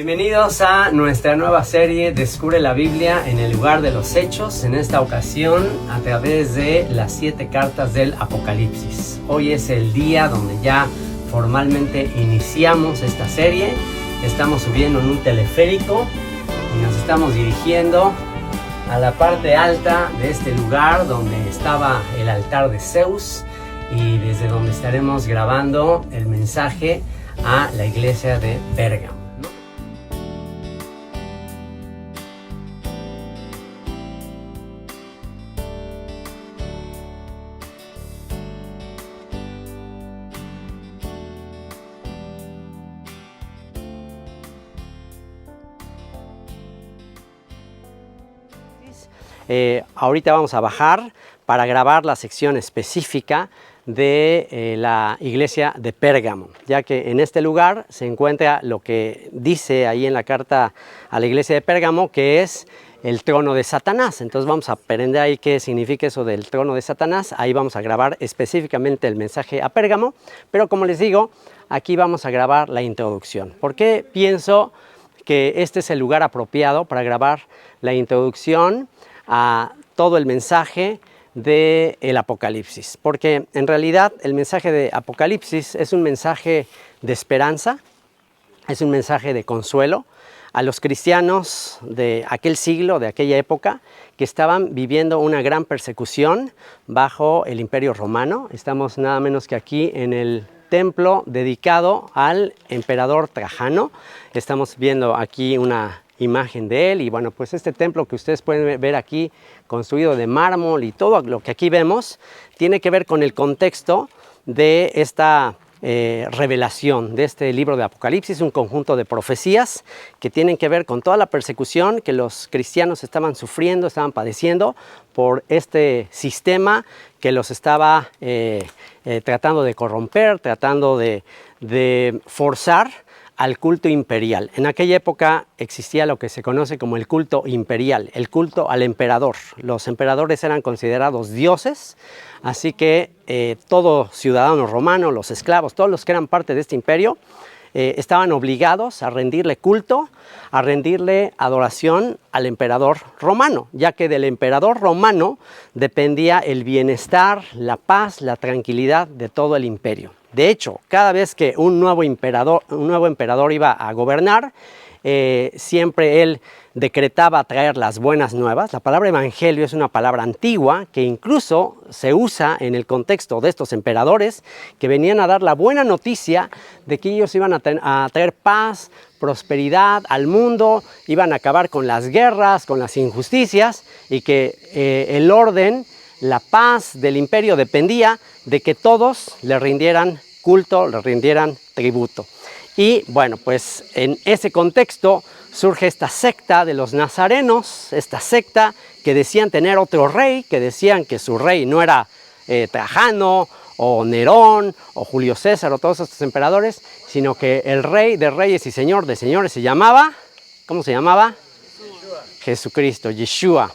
Bienvenidos a nuestra nueva serie Descubre la Biblia en el lugar de los hechos, en esta ocasión a través de las 7 cartas del Apocalipsis. Hoy es el día donde ya formalmente iniciamos esta serie. Estamos subiendo en un teleférico y nos estamos dirigiendo a la parte alta de este lugar donde estaba el altar de Zeus y desde donde estaremos grabando el mensaje a la iglesia de Pérgamo. Ahorita vamos a bajar para grabar la sección específica de la iglesia de Pérgamo, ya que en este lugar se encuentra lo que dice ahí en la carta a la iglesia de Pérgamo, que es el trono de Satanás. Entonces vamos a aprender ahí qué significa eso del trono de Satanás. Ahí vamos a grabar específicamente el mensaje a Pérgamo, pero como les digo, aquí vamos a grabar la introducción. ¿Por qué pienso que este es el lugar apropiado para grabar la introducción a todo el mensaje del Apocalipsis? Porque en realidad el mensaje de Apocalipsis es un mensaje de esperanza, es un mensaje de consuelo a los cristianos de aquel siglo, de aquella época, que estaban viviendo una gran persecución bajo el Imperio Romano. Estamos nada menos que aquí en el templo dedicado al emperador Trajano. Estamos viendo aquí una imagen de él y bueno, pues este templo que ustedes pueden ver aquí, construido de mármol y todo lo que aquí vemos, tiene que ver con el contexto de esta revelación de este libro de Apocalipsis, un conjunto de profecías que tienen que ver con toda la persecución que los cristianos estaban sufriendo, estaban padeciendo por este sistema que los estaba tratando de corromper, tratando de forzar al culto imperial. En aquella época existía lo que se conoce como el culto imperial, el culto al emperador. Los emperadores eran considerados dioses, así que todo ciudadano romano, los esclavos, todos los que eran parte de este imperio, estaban obligados a rendirle culto, a rendirle adoración al emperador romano, ya que del emperador romano dependía el bienestar, la paz, la tranquilidad de todo el imperio. De hecho, cada vez que un nuevo emperador iba a gobernar, siempre él decretaba traer las buenas nuevas. La palabra evangelio es una palabra antigua que incluso se usa en el contexto de estos emperadores que venían a dar la buena noticia de que ellos iban a traer paz, prosperidad al mundo, iban a acabar con las guerras, con las injusticias y que el orden, la paz del imperio dependía de que todos le rindieran culto, le rindieran tributo. Y bueno, pues en ese contexto surge esta secta de los nazarenos, esta secta que decían tener otro rey, que decían que su rey no era Trajano o Nerón o Julio César o todos estos emperadores, sino que el rey de reyes y señor de señores se llamaba, ¿cómo se llamaba? Jesucristo, Yeshua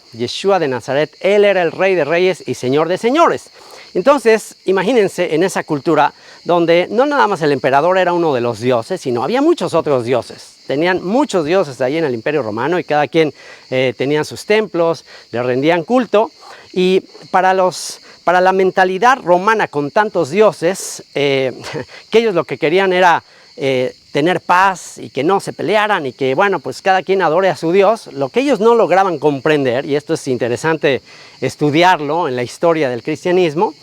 de Nazaret. Él era el rey de reyes y señor de señores. Entonces, imagínense en esa cultura donde no nada más el emperador era uno de los dioses, sino había muchos otros dioses. Tenían muchos dioses ahí en el Imperio Romano y cada quien tenía sus templos, le rendían culto. Y para la mentalidad romana con tantos dioses, que ellos lo que querían era tener paz y que no se pelearan y que, bueno, pues cada quien adore a su Dios. Lo que ellos no lograban comprender, y esto es interesante estudiarlo en la historia del cristianismo,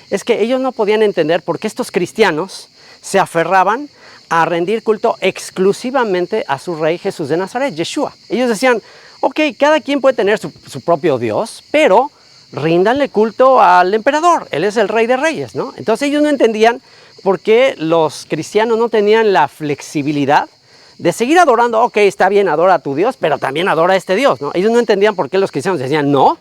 es que ellos no podían entender por qué estos cristianos se aferraban a rendir culto exclusivamente a su rey Jesús de Nazaret, Yeshua. Ellos decían, ok, cada quien puede tener su propio Dios, pero ríndanle culto al emperador, él es el rey de reyes, ¿no? Entonces ellos no entendían por qué los cristianos no tenían la flexibilidad de seguir adorando. Ok, está bien, adora a tu Dios, pero también adora a este Dios, ¿no? Ellos no entendían por qué los cristianos decían, no,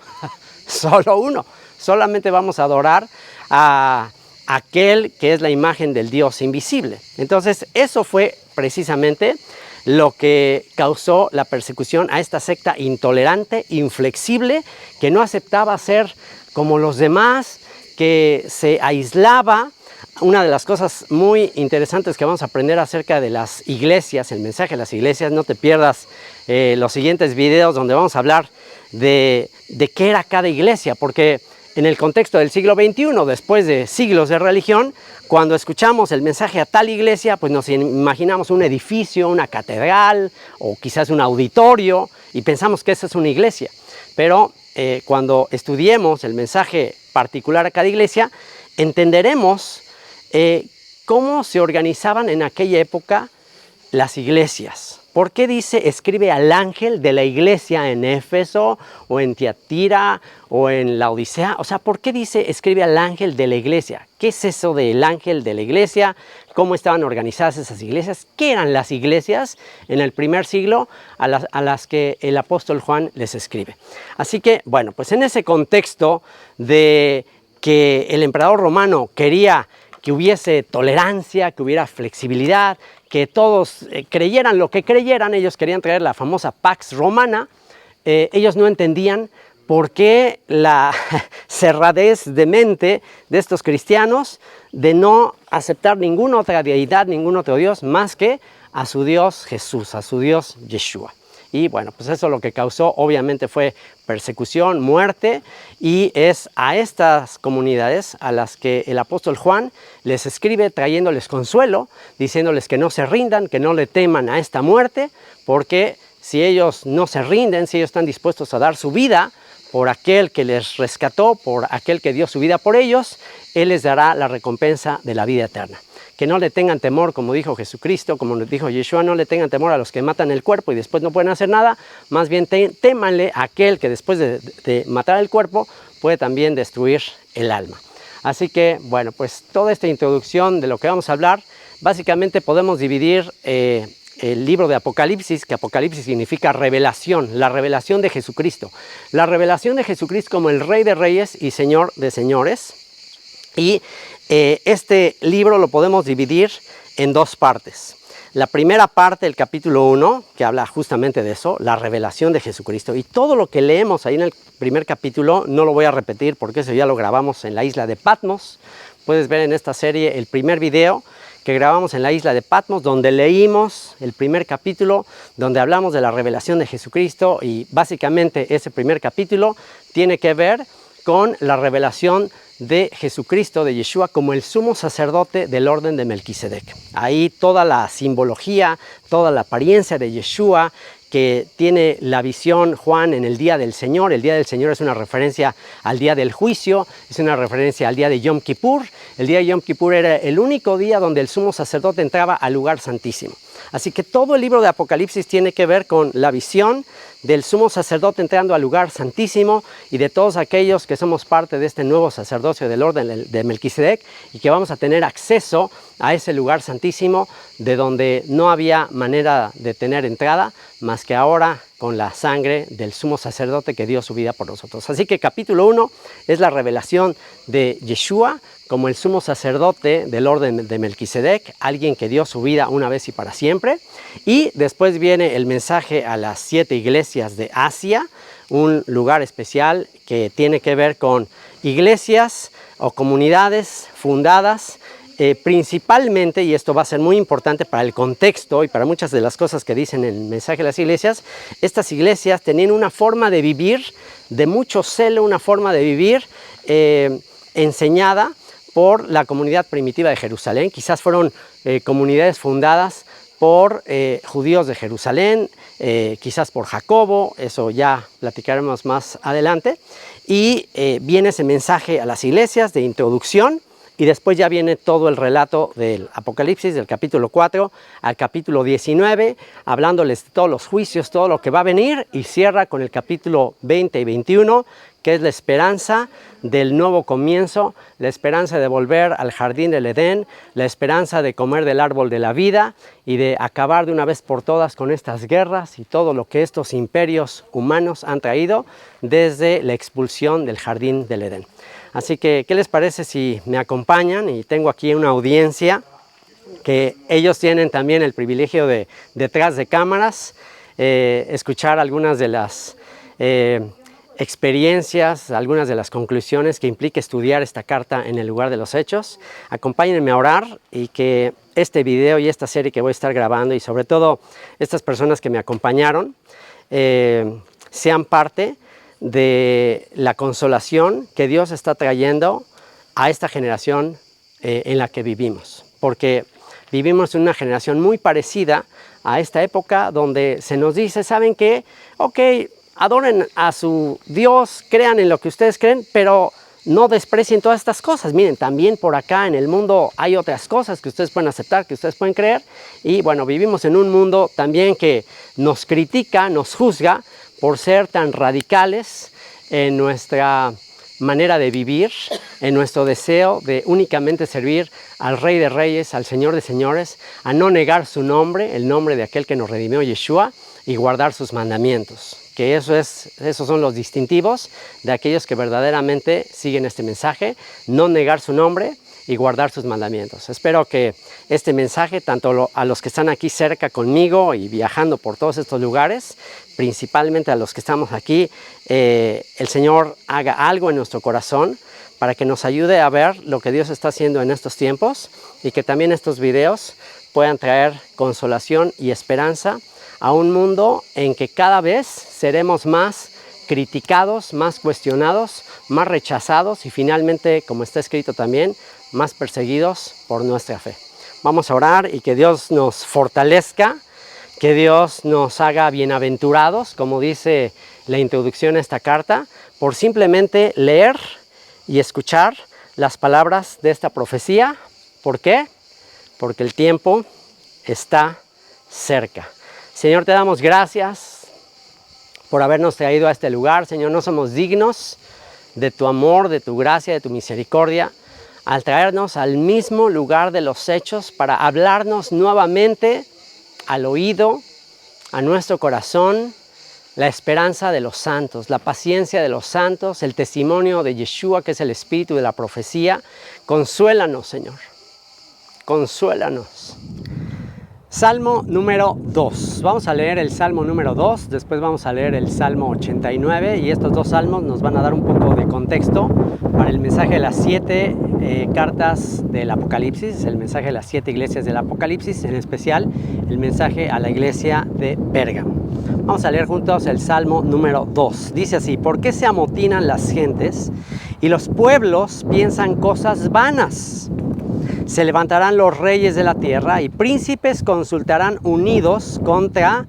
solo uno, solamente vamos a adorar a aquel que es la imagen del Dios invisible. Entonces eso fue precisamente lo que causó la persecución a esta secta intolerante, inflexible, que no aceptaba ser como los demás, que se aislaba una de las cosas muy interesantes que vamos a aprender acerca de las iglesias, el mensaje de las iglesias. No te pierdas los siguientes videos donde vamos a hablar de qué era cada iglesia, porque en el contexto del siglo XXI, después de siglos de religión, cuando escuchamos el mensaje a tal iglesia, pues nos imaginamos un edificio, una catedral o quizás un auditorio y pensamos que esa es una iglesia. Pero cuando estudiemos el mensaje particular a cada iglesia, entenderemos cómo se organizaban en aquella época las iglesias. ¿Por qué dice escribe al ángel de la iglesia en Éfeso o en Tiatira o en la Odisea? O sea, ¿por qué dice escribe al ángel de la iglesia? ¿Qué es eso del ángel de la iglesia? ¿Cómo estaban organizadas esas iglesias? ¿Qué eran las iglesias en el primer siglo a las que el apóstol Juan les escribe? Así que, bueno, pues en ese contexto de que el emperador romano quería que hubiese tolerancia, que hubiera flexibilidad, que todos creyeran lo que creyeran. Ellos querían traer la famosa Pax Romana. Ellos no entendían por qué la cerradez de mente de estos cristianos de no aceptar ninguna otra deidad, ningún otro Dios, más que a su Dios Jesús, a su Dios Yeshua. Y bueno, pues eso lo que causó obviamente fue persecución, muerte, y es a estas comunidades a las que el apóstol Juan les escribe trayéndoles consuelo, diciéndoles que no se rindan, que no le teman a esta muerte, porque si ellos no se rinden, si ellos están dispuestos a dar su vida por aquel que les rescató, por aquel que dio su vida por ellos, Él les dará la recompensa de la vida eterna. Que no le tengan temor, como dijo Jesucristo, como nos dijo Yeshua, no le tengan temor a los que matan el cuerpo y después no pueden hacer nada, más bien témanle a aquel que después de matar el cuerpo puede también destruir el alma. Así que, bueno, pues toda esta introducción de lo que vamos a hablar, básicamente podemos dividir el libro de Apocalipsis, que Apocalipsis significa revelación, la revelación de Jesucristo. La revelación de Jesucristo como el Rey de Reyes y Señor de Señores. Y este libro lo podemos dividir en dos partes. La primera parte, el capítulo 1, que habla justamente de eso, la revelación de Jesucristo. Y todo lo que leemos ahí en el primer capítulo, no lo voy a repetir porque eso ya lo grabamos en la isla de Patmos. Puedes ver en esta serie el primer video que grabamos en la isla de Patmos, donde leímos el primer capítulo, donde hablamos de la revelación de Jesucristo, y básicamente ese primer capítulo tiene que ver con la revelación de Jesucristo, de Yeshua, como el sumo sacerdote del orden de Melquisedec. Ahí toda la simbología, toda la apariencia de Yeshua, que tiene la visión Juan en el día del Señor. El día del Señor es una referencia al día del juicio, es una referencia al día de Yom Kippur. El día de Yom Kippur era el único día donde el sumo sacerdote entraba al lugar santísimo. Así que todo el libro de Apocalipsis tiene que ver con la visión del sumo sacerdote entrando al lugar santísimo y de todos aquellos que somos parte de este nuevo sacerdocio del orden de Melquisedec y que vamos a tener acceso a ese lugar santísimo de donde no había manera de tener entrada más que ahora con la sangre del sumo sacerdote que dio su vida por nosotros. Así que capítulo 1 es la revelación de Yeshua como el sumo sacerdote del orden de Melquisedec, alguien que dio su vida una vez y para siempre. Y después viene el mensaje a las 7 iglesias de Asia, un lugar especial que tiene que ver con iglesias o comunidades fundadas principalmente, y esto va a ser muy importante para el contexto y para muchas de las cosas que dicen en el mensaje de las iglesias, estas iglesias tenían una forma de vivir, de mucho celo, una forma de vivir enseñada por la comunidad primitiva de Jerusalén. Quizás fueron comunidades fundadas por judíos de Jerusalén, quizás por Jacobo, eso ya platicaremos más adelante. Y viene ese mensaje a las iglesias de introducción. Y después ya viene todo el relato del Apocalipsis, del capítulo 4 al capítulo 19, hablándoles de todos los juicios, todo lo que va a venir, y cierra con el capítulo 20 y 21, que es la esperanza del nuevo comienzo, la esperanza de volver al jardín del Edén, la esperanza de comer del árbol de la vida y de acabar de una vez por todas con estas guerras y todo lo que estos imperios humanos han traído desde la expulsión del jardín del Edén. Así que, ¿qué les parece si me acompañan? Y tengo aquí una audiencia que ellos tienen también el privilegio de, detrás de cámaras, escuchar algunas de las experiencias, algunas de las conclusiones que implica estudiar esta carta en el lugar de los hechos. Acompáñenme a orar y que este video y esta serie que voy a estar grabando y sobre todo estas personas que me acompañaron sean parte de la consolación que Dios está trayendo a esta generación en la que vivimos. Porque vivimos en una generación muy parecida a esta época donde se nos dice, ¿saben qué? Ok, adoren a su Dios, crean en lo que ustedes creen, pero no desprecien todas estas cosas. Miren, también por acá en el mundo hay otras cosas que ustedes pueden aceptar, que ustedes pueden creer. Y bueno, vivimos en un mundo también que nos critica, nos juzga por ser tan radicales en nuestra manera de vivir, en nuestro deseo de únicamente servir al Rey de Reyes, al Señor de Señores, a no negar su nombre, el nombre de aquel que nos redimió, Yeshua, y guardar sus mandamientos. Que esos son los distintivos de aquellos que verdaderamente siguen este mensaje, no negar su nombre y guardar sus mandamientos. Espero que este mensaje, tanto a los que están aquí cerca conmigo y viajando por todos estos lugares, principalmente a los que estamos aquí, el Señor haga algo en nuestro corazón para que nos ayude a ver lo que Dios está haciendo en estos tiempos y que también estos videos puedan traer consolación y esperanza a un mundo en que cada vez seremos más criticados, más cuestionados, más rechazados y finalmente, como está escrito también, más perseguidos por nuestra fe. Vamos a orar y que Dios nos fortalezca, que Dios nos haga bienaventurados, como dice la introducción a esta carta, por simplemente leer y escuchar las palabras de esta profecía. ¿Por qué? Porque el tiempo está cerca. Señor, te damos gracias por habernos traído a este lugar. Señor, no somos dignos de tu amor, de tu gracia, de tu misericordia, al traernos al mismo lugar de los hechos para hablarnos nuevamente al oído, a nuestro corazón, la esperanza de los santos, la paciencia de los santos, el testimonio de Yeshua, que es el espíritu de la profecía. Consuélanos, Señor, consuélanos. Salmo número 2. Vamos a leer el Salmo número 2, después vamos a leer el Salmo 89 y estos dos salmos nos van a dar un poco de contexto para el mensaje de las 7 cartas del Apocalipsis, el mensaje de las 7 iglesias del Apocalipsis, en especial el mensaje a la iglesia de Pérgamo. Vamos a leer juntos el Salmo número 2. Dice así: ¿por qué se amotinan las gentes y los pueblos piensan cosas vanas? Se levantarán los reyes de la tierra y príncipes consultarán unidos contra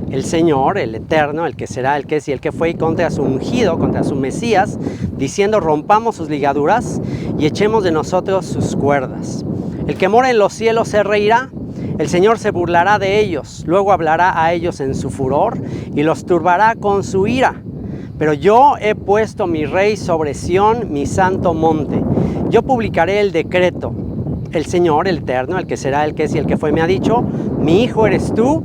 el Señor, el Eterno, el que será, el que es y el que fue, y contra su ungido, contra su Mesías, diciendo: rompamos sus ligaduras y echemos de nosotros sus cuerdas. El que mora en los cielos se reirá, el Señor se burlará de ellos, luego hablará a ellos en su furor y los turbará con su ira. Pero yo he puesto mi rey sobre Sión, mi santo monte. Yo publicaré el decreto. El Señor, el Eterno, el que será, el que es y el que fue, me ha dicho: mi hijo eres tú,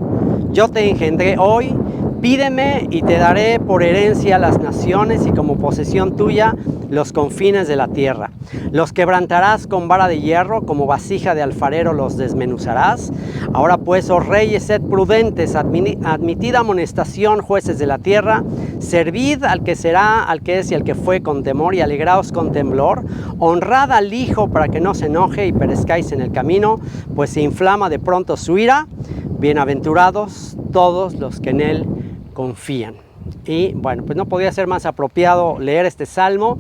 yo te engendré hoy, pídeme y te daré por herencia las naciones y como posesión tuya los confines de la tierra. Los quebrantarás con vara de hierro, como vasija de alfarero los desmenuzarás. Ahora pues, oh reyes, sed prudentes, admitid amonestación, jueces de la tierra, servid al que será, al que es y al que fue con temor, y alegraos con temblor. Honrad al Hijo para que no se enoje y perezcáis en el camino, pues se inflama de pronto su ira. Bienaventurados todos los que en él confían. Y bueno, pues no podía ser más apropiado leer este salmo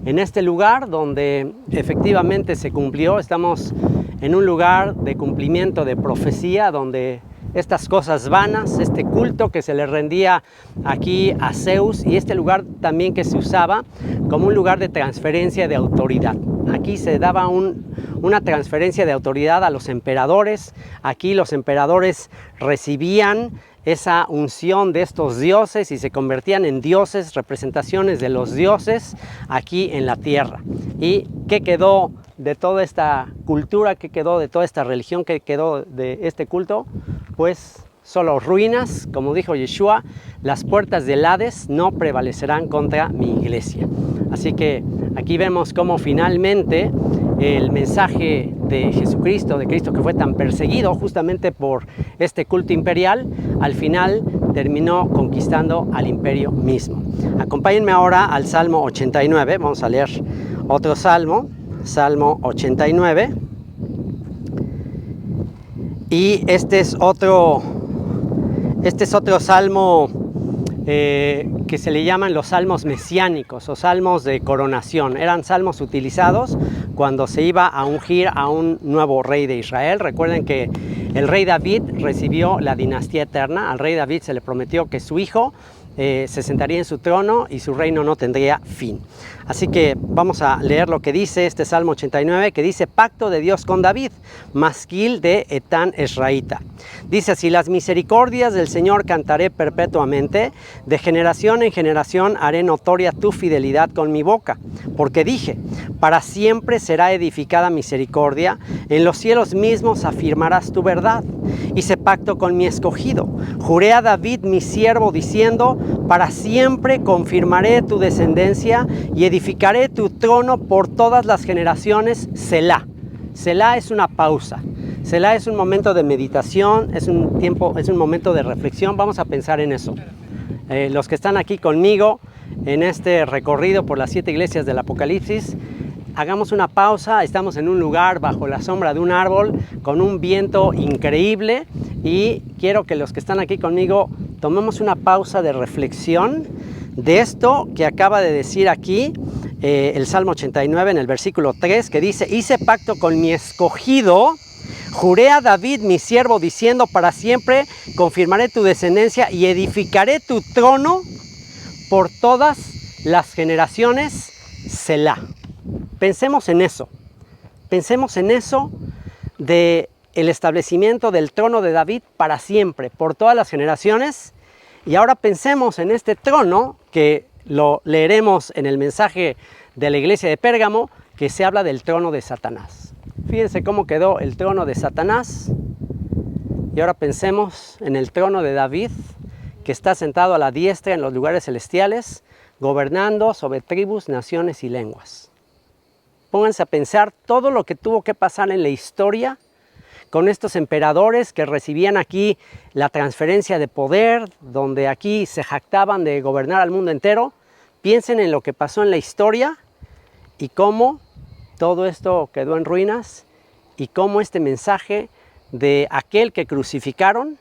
en este lugar donde efectivamente se cumplió. Estamos en un lugar de cumplimiento de profecía, donde estas cosas vanas, este culto que se le rendía aquí a Zeus, y este lugar también que se usaba como un lugar de transferencia de autoridad. Aquí se daba una transferencia de autoridad a los emperadores. Aquí los emperadores recibían esa unción de estos dioses y se convertían en dioses, representaciones de los dioses aquí en la tierra. ¿Y qué quedó de toda esta cultura? ¿Qué quedó de toda esta religión? ¿Qué quedó de este culto? Pues solo ruinas. Como dijo Yeshua, las puertas del Hades no prevalecerán contra mi iglesia. Así que aquí vemos cómo finalmente el mensaje de Jesucristo, de Cristo que fue tan perseguido justamente por este culto imperial, al final terminó conquistando al imperio mismo. Acompáñenme ahora al Salmo 89. Vamos a leer otro salmo, Salmo 89. Y este es otro salmo que se le llaman los salmos mesiánicos o salmos de coronación. Eran salmos utilizados cuando se iba a ungir a un nuevo rey de Israel. Recuerden que el rey David recibió la dinastía eterna. Al rey David se le prometió que su hijo se sentaría en su trono y su reino no tendría fin. Así que vamos a leer lo que dice este Salmo 89, que dice: pacto de Dios con David, masquil de Etán Esraíta. Dice así: las misericordias del Señor cantaré perpetuamente, de generación en generación haré notoria tu fidelidad con mi boca. Porque dije: para siempre será edificada misericordia, en los cielos mismos afirmarás tu verdad. Hice pacto con mi escogido, juré a David mi siervo diciendo: para siempre confirmaré tu descendencia y edificaré tu trono por todas las generaciones. Selah. Selah es una pausa. Selah es un momento de meditación, es un momento de reflexión. Vamos a pensar en eso. Los que están aquí conmigo en este recorrido por las 7 iglesias del Apocalipsis, hagamos una pausa. Estamos en un lugar bajo la sombra de un árbol con un viento increíble y quiero que los que están aquí conmigo tomemos una pausa de reflexión de esto que acaba de decir aquí el Salmo 89 en el versículo 3, que dice: hice pacto con mi escogido, juré a David mi siervo diciendo: para siempre confirmaré tu descendencia y edificaré tu trono por todas las generaciones. Selah. Pensemos en eso de el establecimiento del trono de David para siempre, por todas las generaciones. Y ahora pensemos en este trono, que lo leeremos en el mensaje de la iglesia de Pérgamo, que se habla del trono de Satanás. Fíjense cómo quedó el trono de Satanás. Y ahora pensemos en el trono de David, que está sentado a la diestra en los lugares celestiales, gobernando sobre tribus, naciones y lenguas. Pónganse a pensar todo lo que tuvo que pasar en la historia con estos emperadores que recibían aquí la transferencia de poder, donde aquí se jactaban de gobernar al mundo entero. Piensen en lo que pasó en la historia y cómo todo esto quedó en ruinas y cómo este mensaje de aquel que crucificaron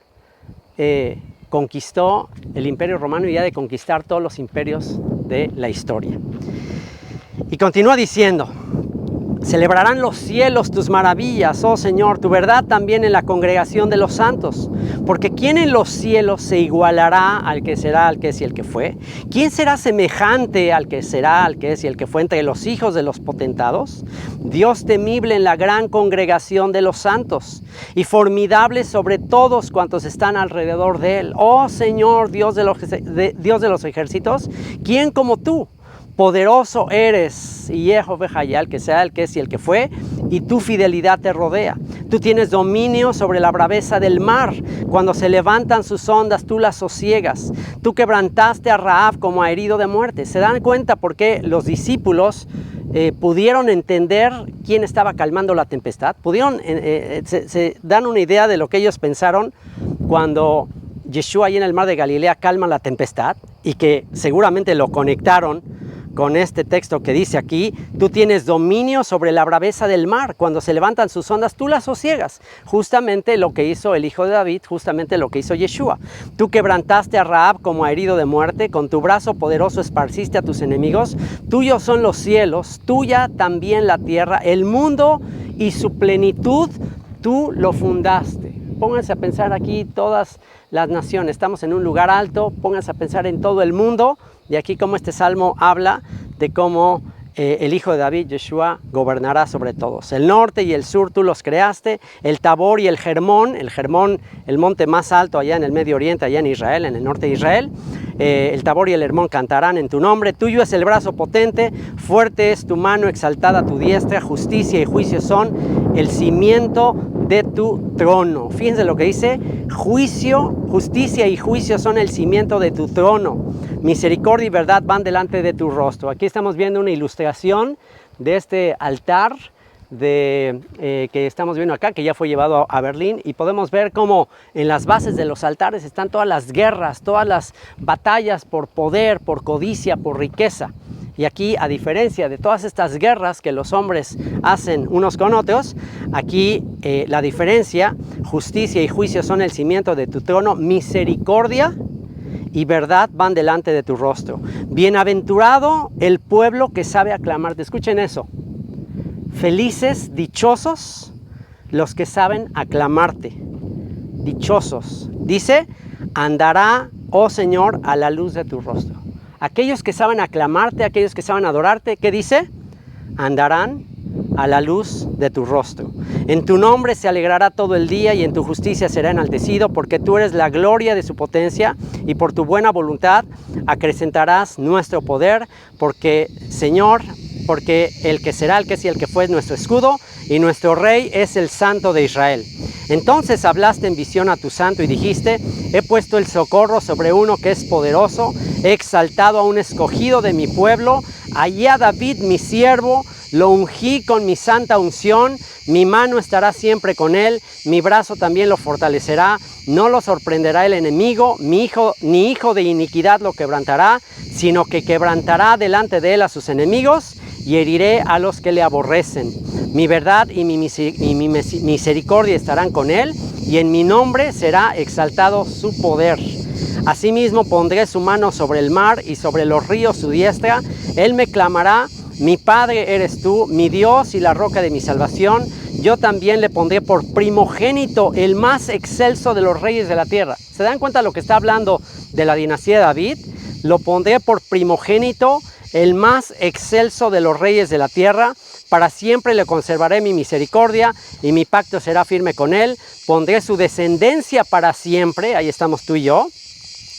conquistó el Imperio Romano y ha de conquistar todos los imperios de la historia. Y continúa diciendo: celebrarán los cielos tus maravillas, oh Señor, tu verdad también en la congregación de los santos. Porque ¿quién en los cielos se igualará al que será, al que es y el que fue? ¿Quién será semejante al que será, al que es y el que fue entre los hijos de los potentados? Dios temible en la gran congregación de los santos y formidable sobre todos cuantos están alrededor de él. Oh Señor, Dios de los ejércitos, ¿quién como tú? Poderoso eres, y Jehová, el que sea, el que es y el que fue, y tu fidelidad te rodea. Tú tienes dominio sobre la braveza del mar. Cuando se levantan sus ondas, tú las sosiegas. Tú quebrantaste a Rahab como a herido de muerte. ¿Se dan cuenta por qué los discípulos pudieron entender quién estaba calmando la tempestad? Se dan una idea de lo que ellos pensaron cuando Yeshua ahí en el mar de Galilea calma la tempestad, y que seguramente lo conectaron con este texto que dice aquí: tú tienes dominio sobre la braveza del mar. Cuando se levantan sus ondas, tú las sosiegas. Justamente lo que hizo el hijo de David, justamente lo que hizo Yeshua. Tú quebrantaste a Rahab como a herido de muerte. Con tu brazo poderoso esparciste a tus enemigos. Tuyos son los cielos, tuya también la tierra, el mundo y su plenitud, tú lo fundaste. Pónganse a pensar aquí todas las naciones. Estamos en un lugar alto. Pónganse a pensar en todo el mundo. Y aquí como este salmo habla de cómo el hijo de David, Yeshua, gobernará sobre todos. El norte y el sur tú los creaste, el Tabor y el Hermón, el monte más alto allá en el Medio Oriente, allá en Israel, en el norte de Israel. El Tabor y el Hermón cantarán en tu nombre. Tuyo es el brazo potente, fuerte es tu mano, exaltada tu diestra. Justicia y juicio son el cimiento de tu trono. Fíjense lo que dice: justicia y juicio son el cimiento de tu trono. Misericordia y verdad van delante de tu rostro. Aquí estamos viendo una ilustración de este altar que estamos viendo acá, que ya fue llevado a Berlín, y podemos ver cómo en las bases de los altares están todas las guerras, todas las batallas por poder, por codicia, por riqueza. Y aquí, a diferencia de todas estas guerras que los hombres hacen unos con otros, aquí la diferencia, justicia y juicio son el cimiento de tu trono, misericordia y verdad van delante de tu rostro. Bienaventurado el pueblo que sabe aclamarte. Escuchen eso. Felices, dichosos los que saben aclamarte. Dichosos. Dice, andará, oh Señor, a la luz de tu rostro. Aquellos que saben aclamarte, aquellos que saben adorarte, ¿qué dice? Andarán a la luz de tu rostro. En tu nombre se alegrará todo el día y en tu justicia será enaltecido, porque tú eres la gloria de su potencia y por tu buena voluntad acrecentarás nuestro poder, porque, Señor, porque el que será, el que es y el que fue es nuestro escudo y nuestro rey es el Santo de Israel. Entonces hablaste en visión a tu santo y dijiste, he puesto el socorro sobre uno que es poderoso, he exaltado a un escogido de mi pueblo, hallé a David mi siervo, lo ungí con mi santa unción, mi mano estará siempre con él, mi brazo también lo fortalecerá, no lo sorprenderá el enemigo, ni hijo de iniquidad lo quebrantará, sino que quebrantará delante de él a sus enemigos y heriré a los que le aborrecen. Mi verdad y mi misericordia estarán con él, y en mi nombre será exaltado su poder. Asimismo pondré su mano sobre el mar y sobre los ríos su diestra. Él me clamará, mi Padre eres tú, mi Dios y la roca de mi salvación. Yo también le pondré por primogénito, el más excelso de los reyes de la tierra. ¿Se dan cuenta de lo que está hablando de la dinastía de David? Lo pondré por primogénito, el más excelso de los reyes de la tierra. Para siempre le conservaré mi misericordia y mi pacto será firme con él. Pondré su descendencia para siempre, ahí estamos tú y yo,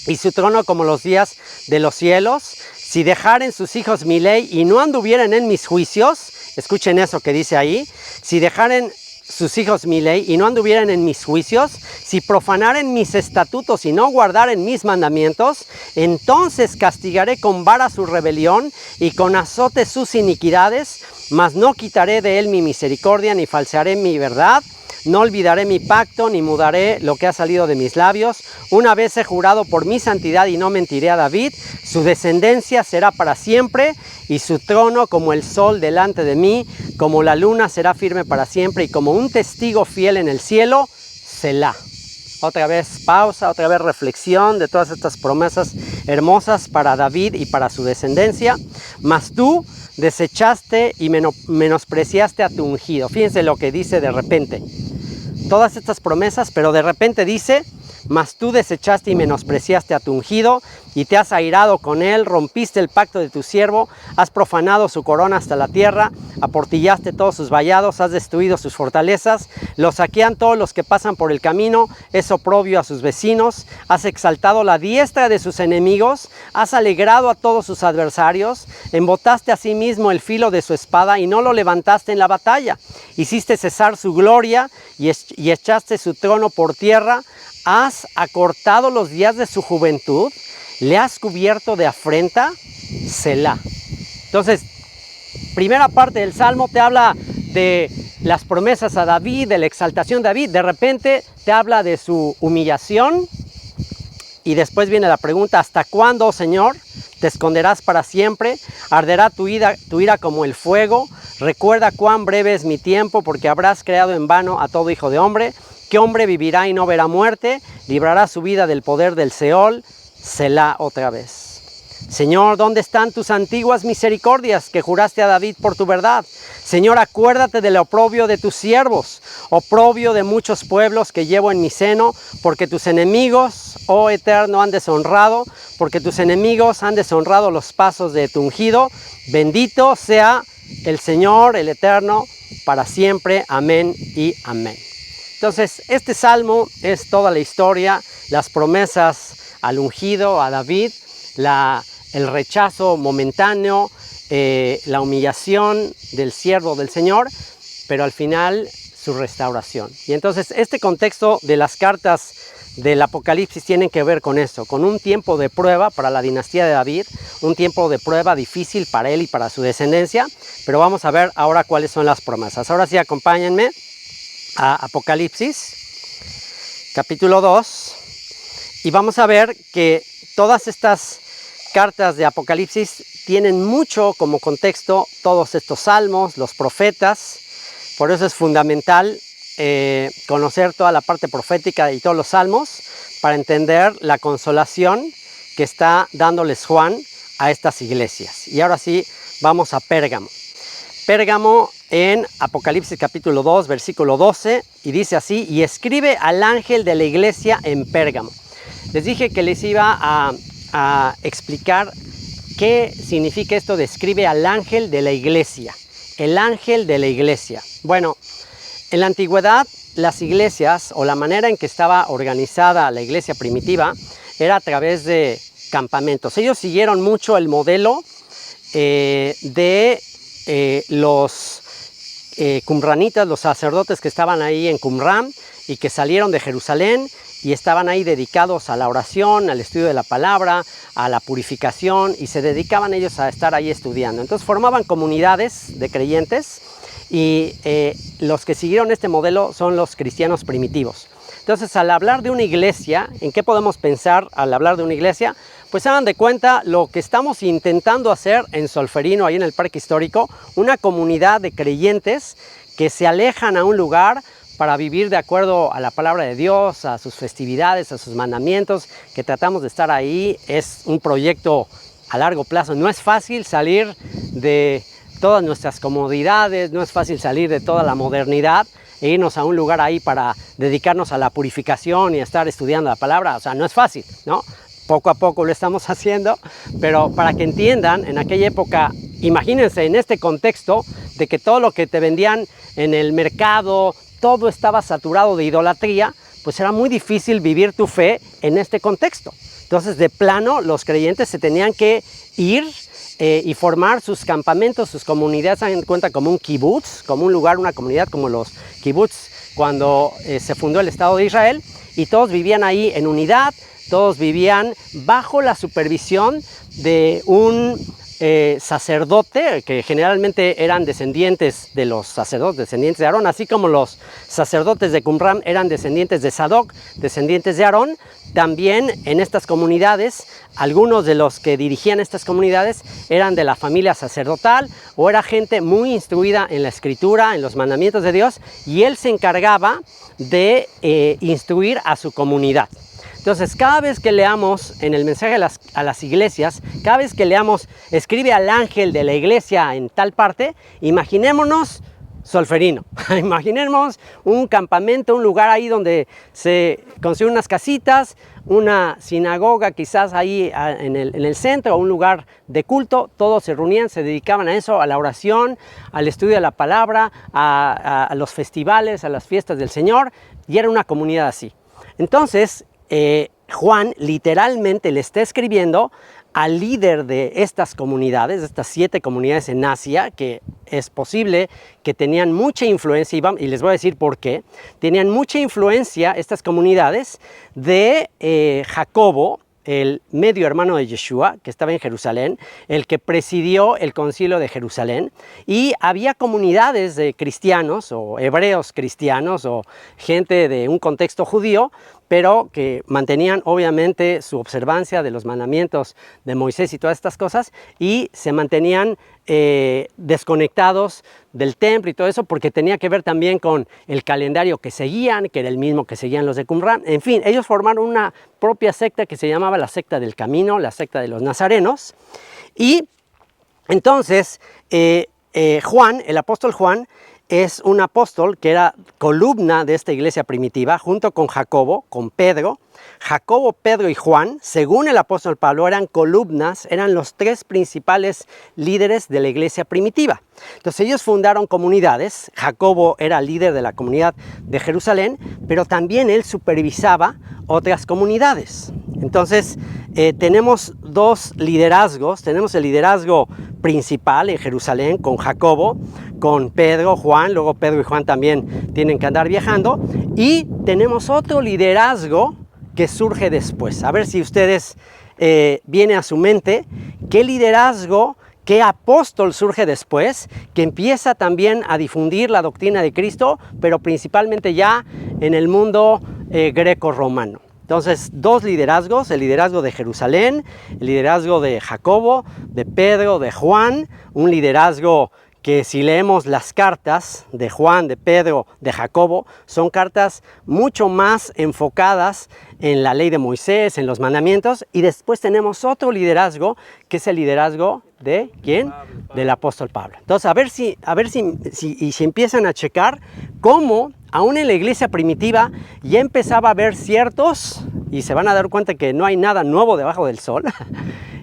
y su trono como los días de los cielos. Si dejaren sus hijos mi ley y no anduvieren en mis juicios, escuchen eso que dice ahí, si dejaren sus hijos mi ley y no anduvieran en mis juicios, si profanaren mis estatutos y no guardaren mis mandamientos, entonces castigaré con vara su rebelión y con azote sus iniquidades, mas no quitaré de él mi misericordia ni falsearé mi verdad. No olvidaré mi pacto, ni mudaré lo que ha salido de mis labios. Una vez he jurado por mi santidad y no mentiré a David. Su descendencia será para siempre y su trono como el sol delante de mí. Como la luna será firme para siempre y como un testigo fiel en el cielo, Selah. Otra vez pausa, otra vez reflexión de todas estas promesas hermosas para David y para su descendencia. Mas tú desechaste y menospreciaste a tu ungido. Fíjense lo que dice de repente. Todas estas promesas, pero de repente dice, mas tú desechaste y menospreciaste a tu ungido y te has airado con él, rompiste el pacto de tu siervo, has profanado su corona hasta la tierra, aportillaste todos sus vallados, has destruido sus fortalezas, los saquean todos los que pasan por el camino, es oprobio a sus vecinos, has exaltado la diestra de sus enemigos, has alegrado a todos sus adversarios, embotaste a sí mismo el filo de su espada y no lo levantaste en la batalla, hiciste cesar su gloria y echaste su trono por tierra, has acortado los días de su juventud, le has cubierto de afrenta, Selah. Entonces, primera parte del Salmo te habla de las promesas a David, de la exaltación de David. De repente te habla de su humillación y después viene la pregunta, ¿hasta cuándo, Señor? ¿Te esconderás para siempre? ¿Arderá tu ira como el fuego? Recuerda cuán breve es mi tiempo, porque habrás creado en vano a todo hijo de hombre. ¿Qué hombre vivirá y no verá muerte? Librará su vida del poder del Seol. Selah otra vez. Señor, ¿dónde están tus antiguas misericordias que juraste a David por tu verdad? Señor, acuérdate del oprobio de tus siervos, oprobio de muchos pueblos que llevo en mi seno, porque tus enemigos, oh Eterno, han deshonrado, porque tus enemigos han deshonrado los pasos de tu ungido. Bendito sea el Señor, el Eterno, para siempre. Amén y amén. Entonces, este salmo es toda la historia, las promesas al ungido, a David, el rechazo momentáneo, la humillación del siervo del Señor, pero al final su restauración. Y entonces este contexto de las cartas del Apocalipsis tienen que ver con eso, con un tiempo de prueba para la dinastía de David, un tiempo de prueba difícil para él y para su descendencia, pero vamos a ver ahora cuáles son las promesas. Ahora sí, acompáñenme a Apocalipsis, capítulo 2, y vamos a ver que todas estas cartas de Apocalipsis tienen mucho como contexto todos estos salmos, los profetas. Por eso es fundamental conocer toda la parte profética y todos los salmos para entender la consolación que está dándoles Juan a estas iglesias. Y ahora sí, vamos a Pérgamo. Pérgamo en Apocalipsis capítulo 2, versículo 12, y dice así: y escribe al ángel de la iglesia en Pérgamo. Les dije que les iba a explicar qué significa esto de escribe al ángel de la iglesia. El ángel de la iglesia. Bueno, en la antigüedad las iglesias, o la manera en que estaba organizada la iglesia primitiva, era a través de campamentos. Ellos siguieron mucho el modelo de los qumranitas, los sacerdotes que estaban ahí en Qumran y que salieron de Jerusalén y estaban ahí dedicados a la oración, al estudio de la palabra, a la purificación, y se dedicaban ellos a estar ahí estudiando. Entonces formaban comunidades de creyentes, y los que siguieron este modelo son los cristianos primitivos. Entonces, al hablar de una iglesia, ¿en qué podemos pensar al hablar de una iglesia? Pues hagan de cuenta lo que estamos intentando hacer en Solferino, ahí en el Parque Histórico, una comunidad de creyentes que se alejan a un lugar para vivir de acuerdo a la palabra de Dios, a sus festividades, a sus mandamientos, que tratamos de estar ahí. Es un proyecto a largo plazo. No es fácil salir de todas nuestras comodidades, no es fácil salir de toda la modernidad e irnos a un lugar ahí para dedicarnos a la purificación y a estar estudiando la palabra. O sea, no es fácil, ¿no? Poco a poco lo estamos haciendo, pero para que entiendan, en aquella época, imagínense en este contexto de que todo lo que te vendían en el mercado, todo estaba saturado de idolatría, pues era muy difícil vivir tu fe en este contexto. Entonces, de plano, los creyentes se tenían que ir y formar sus campamentos, sus comunidades. Se dan cuenta como un kibutz, como un lugar, una comunidad como los kibutz cuando se fundó el Estado de Israel, y todos vivían ahí en unidad, todos vivían bajo la supervisión de un sacerdote, que generalmente eran descendientes de los sacerdotes, descendientes de Aarón, así como los sacerdotes de Qumran eran descendientes de Sadoc, descendientes de Aarón. También en estas comunidades, algunos de los que dirigían estas comunidades eran de la familia sacerdotal, o era gente muy instruida en la escritura, en los mandamientos de Dios, y él se encargaba de instruir a su comunidad. Entonces, cada vez que leamos en el mensaje a las iglesias, cada vez que leamos escribe al ángel de la iglesia en tal parte, imaginémonos Solferino. Imaginemos un campamento, un lugar ahí donde se construyen unas casitas, una sinagoga quizás ahí en el centro, o un lugar de culto. Todos se reunían, se dedicaban a eso, a la oración, al estudio de la palabra, a los festivales, a las fiestas del Señor, y era una comunidad así. Entonces, Juan literalmente le está escribiendo al líder de estas comunidades, de estas 7 comunidades en Asia, que es posible que tenían mucha influencia, y les voy a decir por qué. Tenían mucha influencia estas comunidades de Jacobo, el medio hermano de Yeshua, que estaba en Jerusalén, el que presidió el concilio de Jerusalén, y había comunidades de cristianos o hebreos cristianos o gente de un contexto judío, pero que mantenían obviamente su observancia de los mandamientos de Moisés y todas estas cosas, y se mantenían desconectados del templo y todo eso, porque tenía que ver también con el calendario que seguían, que era el mismo que seguían los de Qumran. En fin, ellos formaron una propia secta que se llamaba la secta del camino, la secta de los nazarenos. Y entonces Juan, el apóstol Juan, es un apóstol que era columna de esta iglesia primitiva, junto con Jacobo, con Pedro. Jacobo, Pedro y Juan, según el apóstol Pablo, eran columnas, eran los 3 principales líderes de la iglesia primitiva. Entonces ellos fundaron comunidades. Jacobo era líder de la comunidad de Jerusalén, pero también él supervisaba otras comunidades. Entonces tenemos 2 liderazgos. Tenemos el liderazgo principal en Jerusalén con Jacobo, con Pedro, Juan. Luego Pedro y Juan también tienen que andar viajando. Y tenemos otro liderazgo que surge después. A ver si ustedes viene a su mente qué liderazgo, qué apóstol surge después, que empieza también a difundir la doctrina de Cristo, pero principalmente ya en el mundo greco-romano. Entonces, dos liderazgos, el liderazgo de Jerusalén, el liderazgo de Jacobo, de Pedro, de Juan, un liderazgo que si leemos las cartas de Juan, de Pedro, de Jacobo, son cartas mucho más enfocadas en la ley de Moisés, en los mandamientos, y después tenemos otro liderazgo, que es el liderazgo de ¿quién? Pablo. Del apóstol Pablo. Entonces, a ver si empiezan a checar cómo, aún en la iglesia primitiva, ya empezaba a haber ciertos, y se van a dar cuenta que no hay nada nuevo debajo del sol,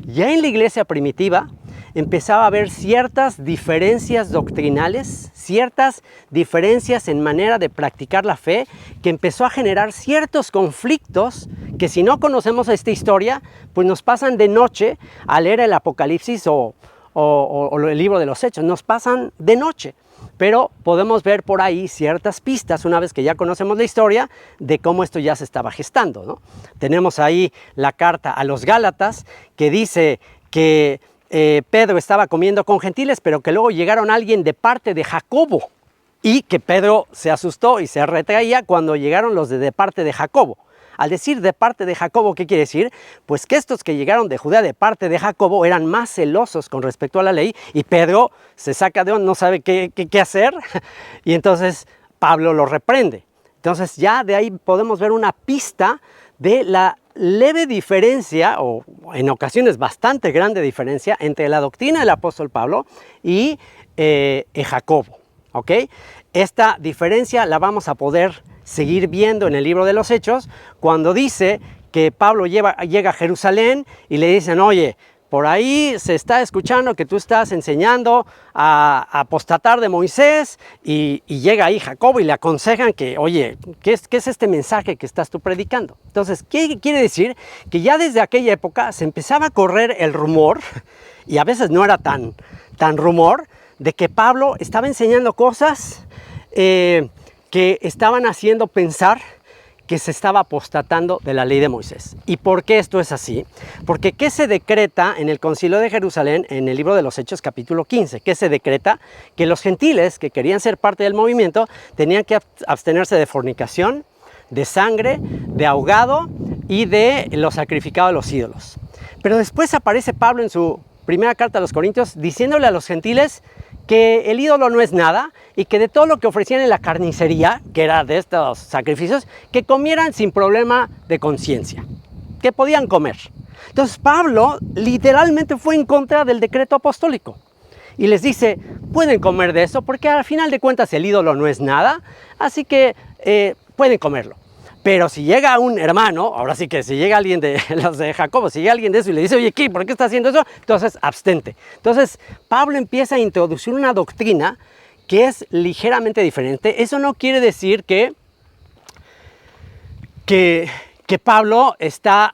ya en la iglesia primitiva, empezaba a haber ciertas diferencias doctrinales, ciertas diferencias en manera de practicar la fe, que empezó a generar ciertos conflictos que si no conocemos esta historia, pues nos pasan de noche a leer el Apocalipsis o el libro de los Hechos, nos pasan de noche. Pero podemos ver por ahí ciertas pistas, una vez que ya conocemos la historia, de cómo esto ya se estaba gestando, ¿no? Tenemos ahí la carta a los Gálatas, que dice que Pedro estaba comiendo con gentiles, pero que luego llegaron alguien de parte de Jacobo y que Pedro se asustó y se retraía cuando llegaron los de parte de Jacobo. Al decir de parte de Jacobo, ¿qué quiere decir? Pues que estos que llegaron de Judea de parte de Jacobo eran más celosos con respecto a la ley y Pedro se saca de onda, no sabe qué hacer y entonces Pablo lo reprende. Entonces ya de ahí podemos ver una pista de la leve diferencia, o en ocasiones bastante grande diferencia, entre la doctrina del apóstol Pablo y Jacobo, ¿ok? Esta diferencia la vamos a poder seguir viendo en el libro de los Hechos, cuando dice que Pablo llega a Jerusalén y le dicen, oye, por ahí se está escuchando que tú estás enseñando a apostatar de Moisés y llega ahí Jacobo y le aconsejan que, oye, ¿qué es este mensaje que estás tú predicando? Entonces, ¿qué quiere decir? Que ya desde aquella época se empezaba a correr el rumor, y a veces no era tan rumor, de que Pablo estaba enseñando cosas que estaban haciendo pensar que se estaba apostatando de la ley de Moisés. ¿Y por qué esto es así? Porque ¿qué se decreta en el Concilio de Jerusalén, en el libro de los Hechos capítulo 15? ¿Qué se decreta? Que los gentiles que querían ser parte del movimiento tenían que abstenerse de fornicación, de sangre, de ahogado y de lo sacrificado a los ídolos. Pero después aparece Pablo en su primera carta a los Corintios diciéndole a los gentiles que el ídolo no es nada y que de todo lo que ofrecían en la carnicería, que era de estos sacrificios, que comieran sin problema de conciencia, que podían comer. Entonces Pablo literalmente fue en contra del decreto apostólico y les dice, pueden comer de eso porque al final de cuentas el ídolo no es nada, así que pueden comerlo. Pero si llega un hermano, ahora sí que si llega alguien de los de Jacobo, si llega alguien de eso y le dice, oye, ¿por qué está haciendo eso? Entonces, abstente. Entonces, Pablo empieza a introducir una doctrina que es ligeramente diferente. Eso no quiere decir que Pablo está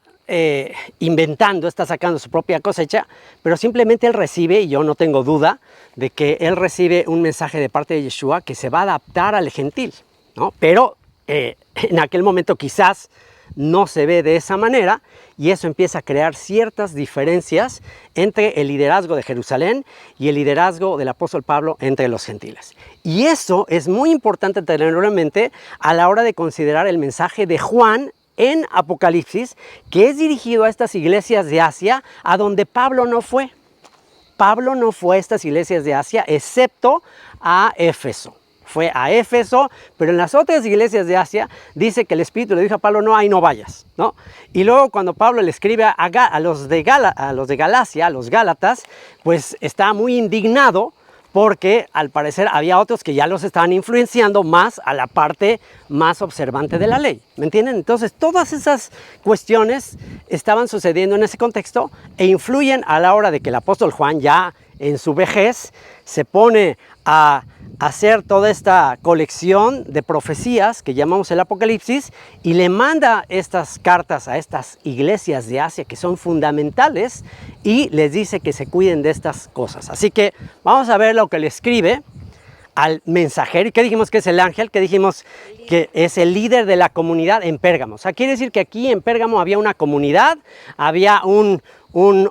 inventando, está sacando su propia cosecha, pero simplemente él recibe, y yo no tengo duda, de que él recibe un mensaje de parte de Yeshua que se va a adaptar al gentil, ¿no? Pero en aquel momento quizás no se ve de esa manera y eso empieza a crear ciertas diferencias entre el liderazgo de Jerusalén y el liderazgo del apóstol Pablo entre los gentiles. Y eso es muy importante tenerlo en mente a la hora de considerar el mensaje de Juan en Apocalipsis, que es dirigido a estas iglesias de Asia, a donde Pablo no fue. Pablo no fue a estas iglesias de Asia, excepto a Éfeso. Fue a Éfeso, pero en las otras iglesias de Asia dice que el Espíritu le dijo a Pablo, no, ahí no vayas, ¿no? Y luego cuando Pablo le escribe a los de Galacia, a los Gálatas, pues está muy indignado porque al parecer había otros que ya los estaban influenciando más a la parte más observante de la ley, ¿me entienden? Entonces todas esas cuestiones estaban sucediendo en ese contexto e influyen a la hora de que el apóstol Juan ya en su vejez se pone a hacer toda esta colección de profecías que llamamos el Apocalipsis y le manda estas cartas a estas iglesias de Asia que son fundamentales y les dice que se cuiden de estas cosas. Así que vamos a ver lo que le escribe al mensajero. ¿Y qué dijimos que es el ángel? ¿Qué dijimos que es el líder de la comunidad en Pérgamo? O sea, quiere decir que aquí en Pérgamo había una comunidad, había un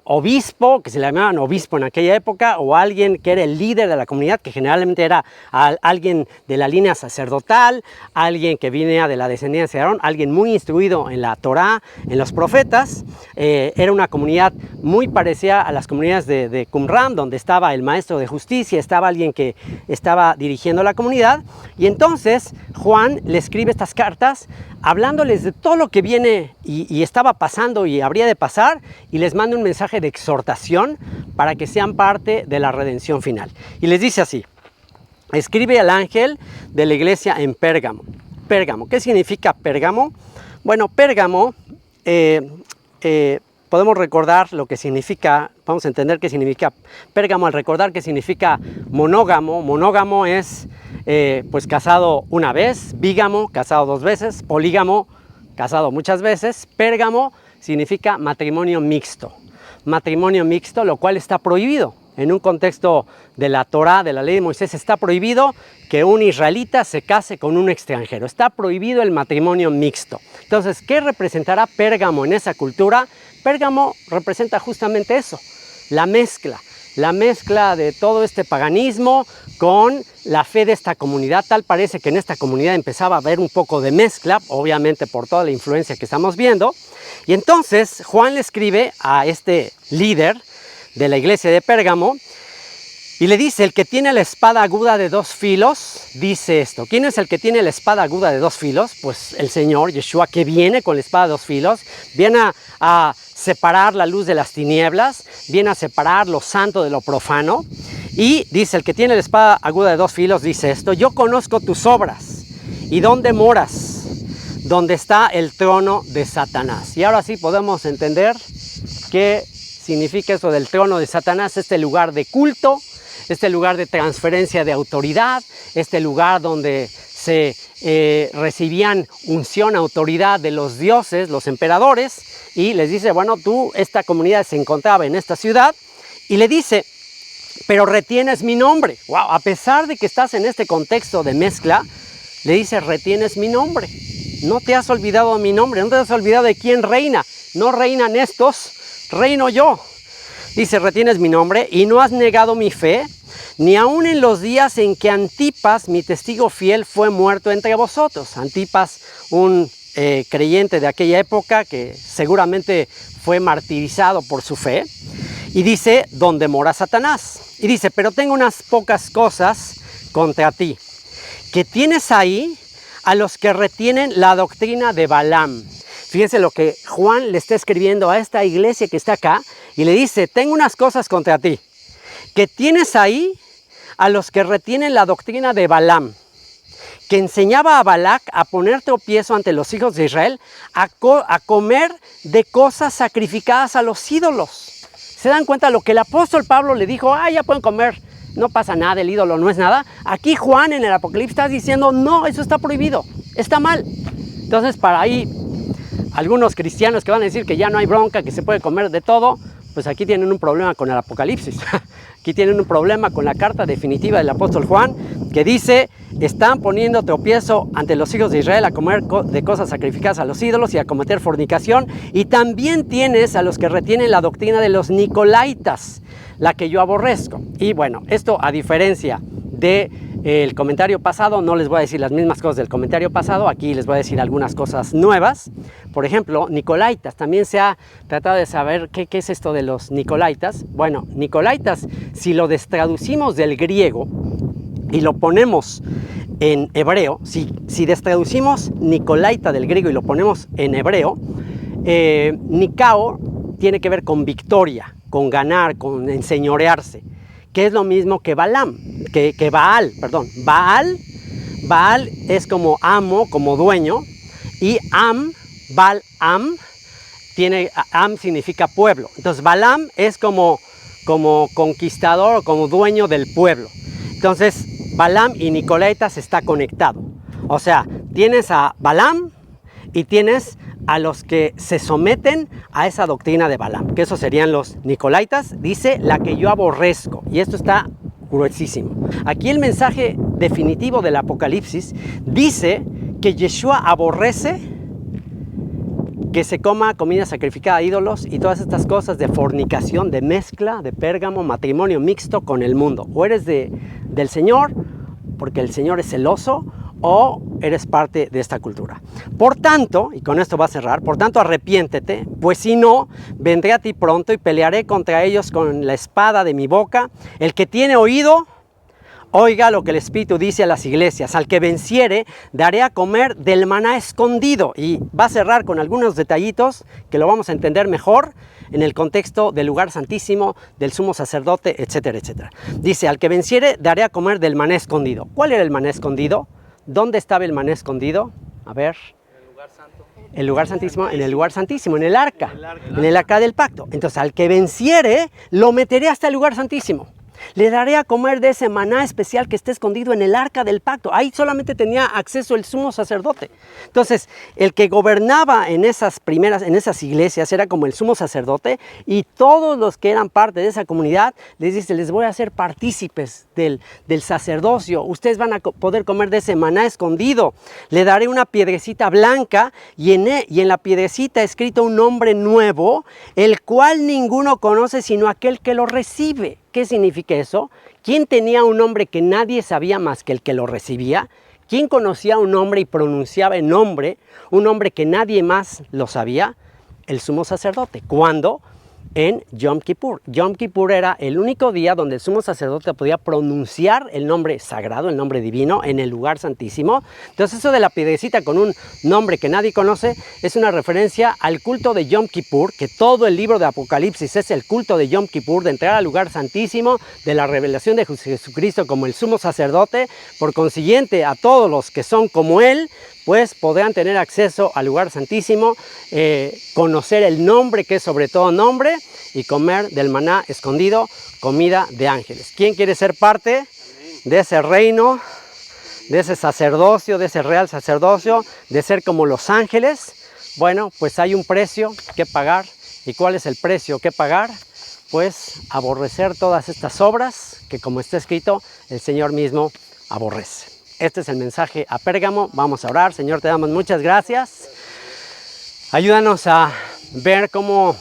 obispo, que se le llamaban obispo en aquella época, o alguien que era el líder de la comunidad, que generalmente era alguien de la línea sacerdotal, alguien que venía de la descendencia de Aarón, alguien muy instruido en la Torá, en los profetas. Era una comunidad muy parecida a las comunidades de Qumran, donde estaba el maestro de justicia, estaba alguien que estaba dirigiendo la comunidad. Y entonces Juan le escribe estas cartas hablándoles de todo lo que viene y estaba pasando y habría de pasar, y les manda un mensaje de exhortación para que sean parte de la redención final. Y les dice así: escribe al ángel de la iglesia en Pérgamo. Pérgamo, ¿qué significa Pérgamo? Bueno, Pérgamo, podemos recordar lo que significa, vamos a entender qué significa Pérgamo al recordar qué significa monógamo. Monógamo es pues casado una vez, bígamo, casado 2 veces, polígamo, casado muchas veces. Pérgamo significa matrimonio mixto. Matrimonio mixto, lo cual está prohibido. En un contexto de la Torá, de la ley de Moisés, está prohibido que un israelita se case con un extranjero. Está prohibido el matrimonio mixto. Entonces, ¿qué representará Pérgamo en esa cultura? Pérgamo representa justamente eso, la mezcla de todo este paganismo con la fe de esta comunidad. Tal parece que en esta comunidad empezaba a haber un poco de mezcla, obviamente por toda la influencia que estamos viendo. Y entonces Juan le escribe a este líder de la iglesia de Pérgamo y le dice: el que tiene la espada aguda de 2 filos, dice esto. ¿Quién es el que tiene la espada aguda de 2 filos? Pues el Señor, Yeshua, que viene con la espada de 2 filos, viene a separar la luz de las tinieblas, viene a separar lo santo de lo profano. Y dice: el que tiene la espada aguda de 2 filos, dice esto: yo conozco tus obras y dónde moras, donde está el trono de Satanás. Y ahora sí podemos entender qué significa eso del trono de Satanás: este lugar de culto, este lugar de transferencia de autoridad, este lugar donde se recibían unción, autoridad de los dioses, los emperadores. Y les dice: bueno, esta comunidad se encontraba en esta ciudad, y le dice: pero retienes mi nombre. Wow, a pesar de que estás en este contexto de mezcla, le dice: retienes mi nombre. No te has olvidado de mi nombre, no te has olvidado de quién reina. No reinan estos, reino yo. Dice: retienes mi nombre y no has negado mi fe, ni aun en los días en que Antipas, mi testigo fiel, fue muerto entre vosotros. Antipas, un creyente de aquella época que seguramente fue martirizado por su fe. Y dice: donde mora Satanás. Y dice: pero tengo unas pocas cosas contra ti, que tienes ahí a los que retienen la doctrina de Balaam. Fíjense lo que Juan le está escribiendo a esta iglesia que está acá, y le dice: tengo unas cosas contra ti, que tienes ahí a los que retienen la doctrina de Balaam, que enseñaba a Balac a poner tropiezo ante los hijos de Israel, a comer de cosas sacrificadas a los ídolos. ¿Se dan cuenta lo que el apóstol Pablo le dijo? Ya pueden comer, no pasa nada, el ídolo no es nada. Aquí Juan en el Apocalipsis está diciendo: no, eso está prohibido, está mal. Entonces, para ahí algunos cristianos que van a decir que ya no hay bronca, que se puede comer de todo, pues aquí tienen un problema con el Apocalipsis. Aquí tienen un problema con la carta definitiva del apóstol Juan, que dice: están poniendo tropiezo ante los hijos de Israel a comer de cosas sacrificadas a los ídolos y a cometer fornicación. Y también tienes a los que retienen la doctrina de los nicolaitas, la que yo aborrezco. Y bueno, esto, a diferencia del comentario pasado, no les voy a decir las mismas cosas del comentario pasado. Aquí les voy a decir algunas cosas nuevas. Por ejemplo, nicolaitas. También se ha tratado de saber qué es esto de los nicolaitas. Bueno, nicolaitas, si lo destraducimos del griego y lo ponemos en hebreo, si destraducimos nicolaita del griego y lo ponemos en hebreo, Nikao tiene que ver con victoria, con ganar, con enseñorearse, que es lo mismo que Balaam, que Baal, perdón. Baal es como amo, como dueño, y Baal-am, am significa pueblo. Entonces Balaam es como conquistador o como dueño del pueblo. Entonces Balaam y nicolaitas está conectado. O sea, tienes a Balaam y tienes a los que se someten a esa doctrina de Balaam, que esos serían los nicolaitas. Dice: la que yo aborrezco. Y esto está gruesísimo. Aquí el mensaje definitivo del Apocalipsis dice que Yeshua aborrece que se coma comida sacrificada a ídolos y todas estas cosas de fornicación, de mezcla, de Pérgamo, matrimonio mixto con el mundo. O eres del Señor, porque el Señor es celoso, o eres parte de esta cultura. Por tanto, y con esto va a cerrar, por tanto arrepiéntete, pues si no, vendré a ti pronto y pelearé contra ellos con la espada de mi boca. El que tiene oído, oiga lo que el Espíritu dice a las iglesias. Al que venciere, daré a comer del maná escondido. Y va a cerrar con algunos detallitos que lo vamos a entender mejor en el contexto del lugar santísimo, del sumo sacerdote, etcétera, etcétera. Dice, al que venciere, daré a comer del maná escondido. ¿Cuál era el maná escondido? ¿Dónde estaba el maná escondido? A ver. El lugar santo. El lugar santísimo, en el lugar santísimo, en el arca del pacto. Entonces, al que venciere, lo meteré hasta el lugar santísimo. Le daré a comer de ese maná especial que está escondido en el arca del pacto. Ahí solamente tenía acceso el sumo sacerdote. Entonces, el que gobernaba en esas iglesias era como el sumo sacerdote, y todos los que eran parte de esa comunidad les dice, les voy a hacer partícipes del sacerdocio. Ustedes van a poder comer de ese maná escondido. Le daré una piedrecita blanca y en la piedrecita escrito un nombre nuevo, el cual ninguno conoce sino aquel que lo recibe. ¿Qué significa eso? ¿Quién tenía un nombre que nadie sabía más que el que lo recibía? ¿Quién conocía un nombre y pronunciaba el nombre, un nombre que nadie más lo sabía? El sumo sacerdote. ¿Cuándo? En Yom Kippur. Yom Kippur era el único día donde el sumo sacerdote podía pronunciar el nombre sagrado, el nombre divino, en el lugar santísimo. Entonces eso de la piedrecita con un nombre que nadie conoce es una referencia al culto de Yom Kippur, que todo el libro de Apocalipsis es el culto de Yom Kippur, de entrar al lugar santísimo, de la revelación de Jesucristo como el sumo sacerdote. Por consiguiente, a todos los que son como Él, pues podrán tener acceso al lugar santísimo, conocer el nombre que es sobre todo nombre, y comer del maná escondido, comida de ángeles. ¿Quién quiere ser parte de ese reino, de ese sacerdocio, de ese real sacerdocio, de ser como los ángeles? Bueno, pues hay un precio que pagar. ¿Y cuál es el precio que pagar? Pues aborrecer todas estas obras que, como está escrito, el Señor mismo aborrece. Este es el mensaje a Pérgamo. Vamos a orar. Señor, te damos muchas gracias. Ayúdanos a ver cómo,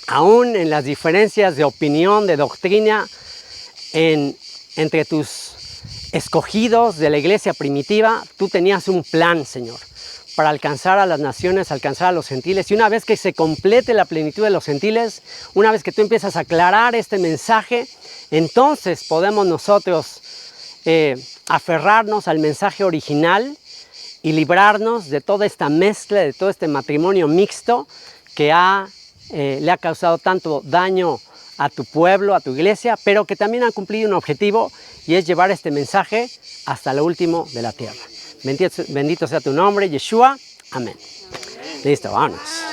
aún en las diferencias de opinión, de doctrina, entre tus escogidos de la iglesia primitiva, tú tenías un plan, Señor, para alcanzar a las naciones, alcanzar a los gentiles. Y una vez que se complete la plenitud de los gentiles, una vez que tú empiezas a aclarar este mensaje, entonces podemos nosotros aferrarnos al mensaje original y librarnos de toda esta mezcla, de todo este matrimonio mixto que le ha causado tanto daño a tu pueblo, a tu iglesia, pero que también ha cumplido un objetivo, y es llevar este mensaje hasta lo último de la tierra. Bendito sea tu nombre, Yeshua. Amén. Listo, vámonos.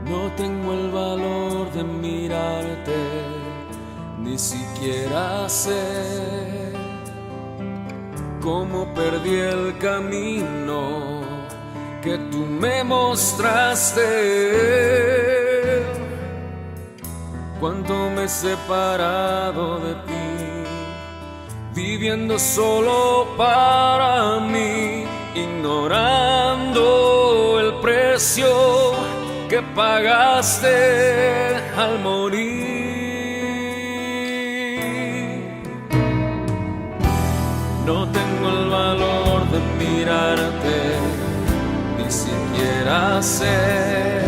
No tengo el valor de mirarte, ni siquiera sé cómo perdí el camino que tú me mostraste. Cuánto me he separado de ti, viviendo solo para mí, ignorando el precio que pagaste al morir. No tengo el valor de mirarte, ni siquiera sé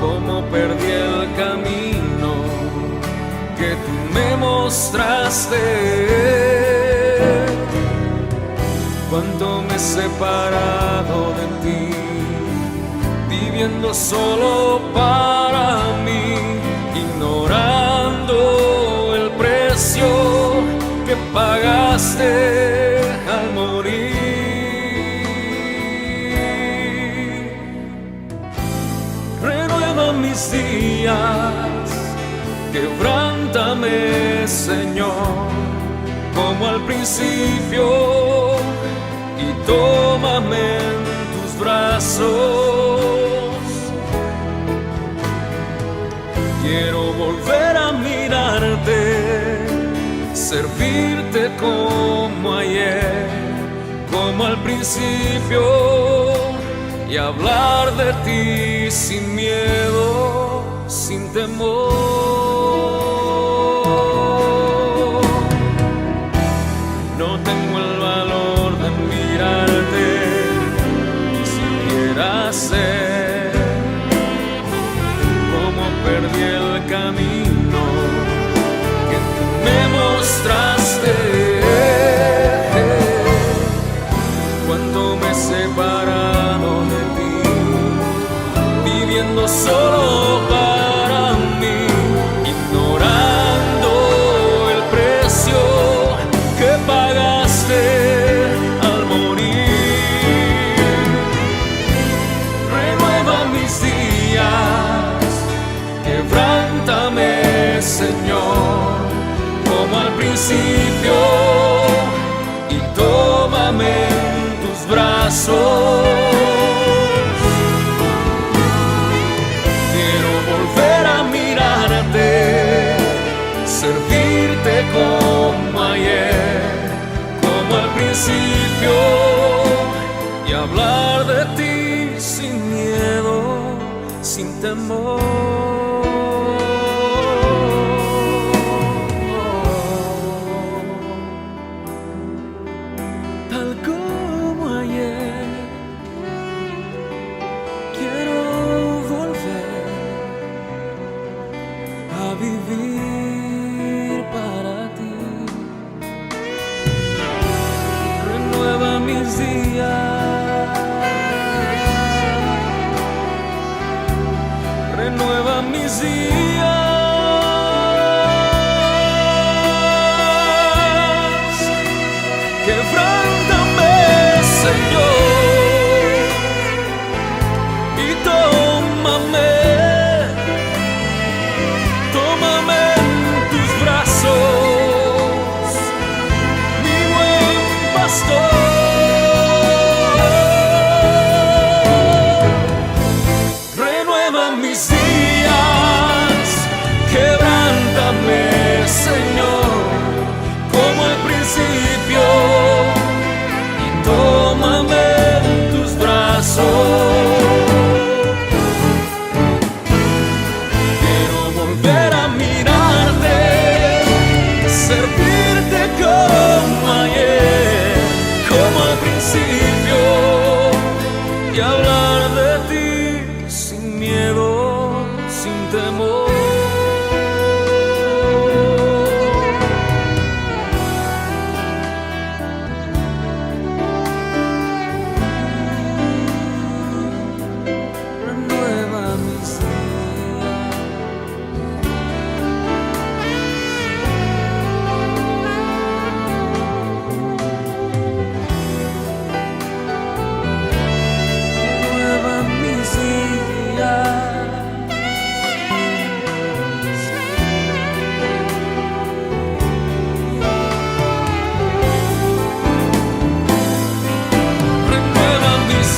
cómo perdí el camino que tú me mostraste. Cuánto me he separado de ti, viviendo solo para mí, ignorando el precio que pagaste al morir. Renueva mis días, quebrántame, Señor, como al principio, y tómame en tus brazos. Quiero volver a mirarte, servirte como ayer, como al principio, y hablar de ti sin miedo, sin temor. No tengo el valor de mirarte, ni siquiera sé cómo perdí el camino que tú me mostraste. Cuánto me he separado de ti, viviendo solo para mí, ignorando el precio que pagaste al morir. Renueva mis días, quebrántame, Señor, como al principio, y tómame en tus brazos. Quiero volver a mirarte, servirte como ayer, como al principio, y hablar de ti sin miedo, sin temor. Tal como ayer, quiero volver a vivir para ti. Renueva mis días, renueva mis días. Quebrántame, Señor, y tómame, tómame en tus brazos, mi buen pastor. Renueva mis días, quebrántame, Señor, como al principio, y tómame en tus brazos. Quiero volver a mirarte, servirte como ayer, como al principio, y hablar de ti sin miedo, sin temor. Renueva mis días, renueva mis días. Renueva mis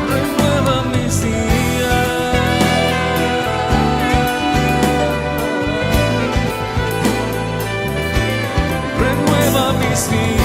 renueva mis días, renueva mis días.